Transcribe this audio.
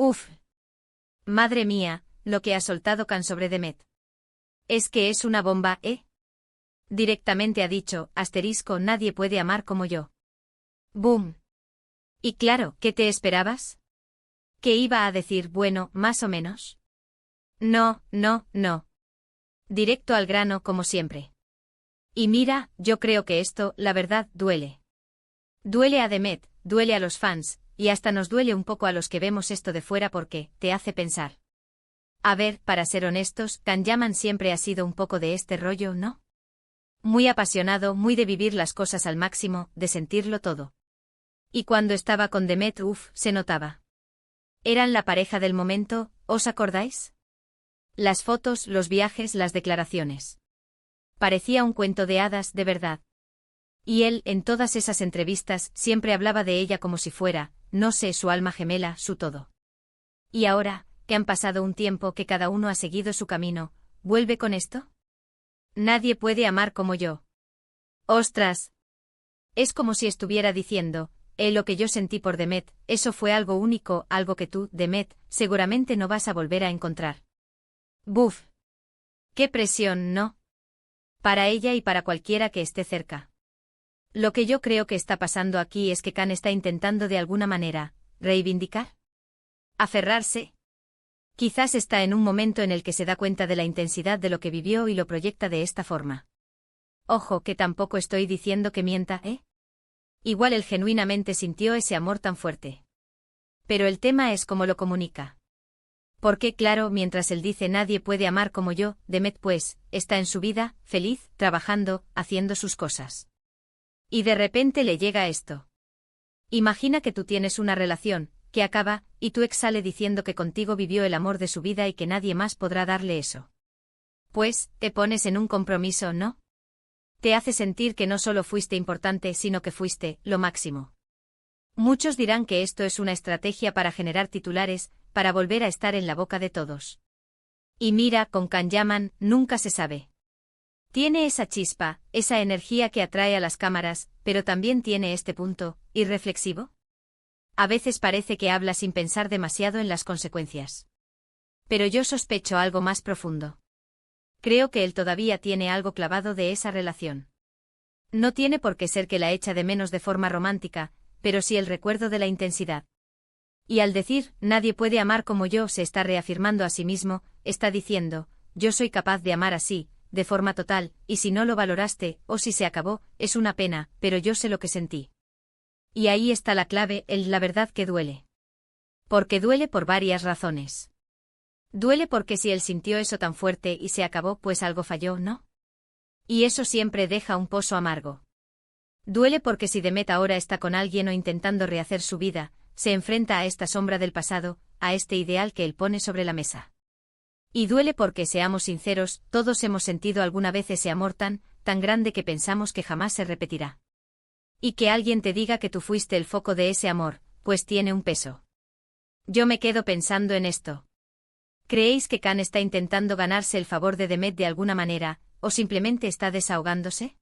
Uf. Madre mía, lo que ha soltado Khan sobre Demet. Es que es una bomba, ¿eh? Directamente ha dicho, nadie puede amar como yo. ¡Boom! Y claro, ¿qué te esperabas? ¿Qué iba a decir bueno, más o menos? No, no, no. Directo al grano como siempre. Y mira, yo creo que esto, la verdad, duele. Duele a Demet, duele a los fans, y hasta nos duele un poco a los que vemos esto de fuera porque, te hace pensar. A ver, para ser honestos, Khan Yaman siempre ha sido un poco de este rollo, ¿no? Muy apasionado, muy de vivir las cosas al máximo, de sentirlo todo. Y cuando estaba con Demet, se notaba. Eran la pareja del momento, ¿os acordáis? Las fotos, los viajes, las declaraciones. Parecía un cuento de hadas, de verdad. Y él, en todas esas entrevistas, siempre hablaba de ella como si fuera, no sé, su alma gemela, su todo. Y ahora, que han pasado un tiempo que cada uno ha seguido su camino, ¿vuelve con esto? Nadie puede amar como yo. ¡Ostras! Es como si estuviera diciendo, lo que yo sentí por Demet, eso fue algo único, algo que tú, Demet, seguramente no vas a volver a encontrar. ¡Buf! ¡Qué presión, ¿no? Para ella y para cualquiera que esté cerca. Lo que yo creo que está pasando aquí es que Khan está intentando de alguna manera, reivindicar. Aferrarse. Quizás está en un momento en el que se da cuenta de la intensidad de lo que vivió y lo proyecta de esta forma. Ojo, que tampoco estoy diciendo que mienta, ¿eh? Igual él genuinamente sintió ese amor tan fuerte. Pero el tema es cómo lo comunica. Porque claro, mientras él dice nadie puede amar como yo, Demet pues, está en su vida, feliz, trabajando, haciendo sus cosas. Y de repente le llega esto. Imagina que tú tienes una relación, que acaba, y tu ex sale diciendo que contigo vivió el amor de su vida y que nadie más podrá darle eso. Pues, te pones en un compromiso, ¿no? Te hace sentir que no solo fuiste importante, sino que fuiste, lo máximo. Muchos dirán que esto es una estrategia para generar titulares, para volver a estar en la boca de todos. Y mira, con Khan Yaman, nunca se sabe. Tiene esa chispa, esa energía que atrae a las cámaras, pero también tiene este punto, irreflexivo. A veces parece que habla sin pensar demasiado en las consecuencias. Pero yo sospecho algo más profundo. Creo que él todavía tiene algo clavado de esa relación. No tiene por qué ser que la echa de menos de forma romántica, pero sí el recuerdo de la intensidad. Y al decir, nadie puede amar como yo, se está reafirmando a sí mismo, está diciendo, yo soy capaz de amar así, de forma total, y si no lo valoraste, o si se acabó, es una pena, pero yo sé lo que sentí. Y ahí está la clave, la verdad que duele. Porque duele por varias razones. Duele porque si él sintió eso tan fuerte y se acabó, pues algo falló, ¿no? Y eso siempre deja un pozo amargo. Duele porque si Demet ahora está con alguien o intentando rehacer su vida, se enfrenta a esta sombra del pasado, a este ideal que él pone sobre la mesa. Y duele porque, seamos sinceros, todos hemos sentido alguna vez ese amor tan grande que pensamos que jamás se repetirá. Y que alguien te diga que tú fuiste el foco de ese amor, pues tiene un peso. Yo me quedo pensando en esto. ¿Creéis que Khan está intentando ganarse el favor de Demet de alguna manera, o simplemente está desahogándose?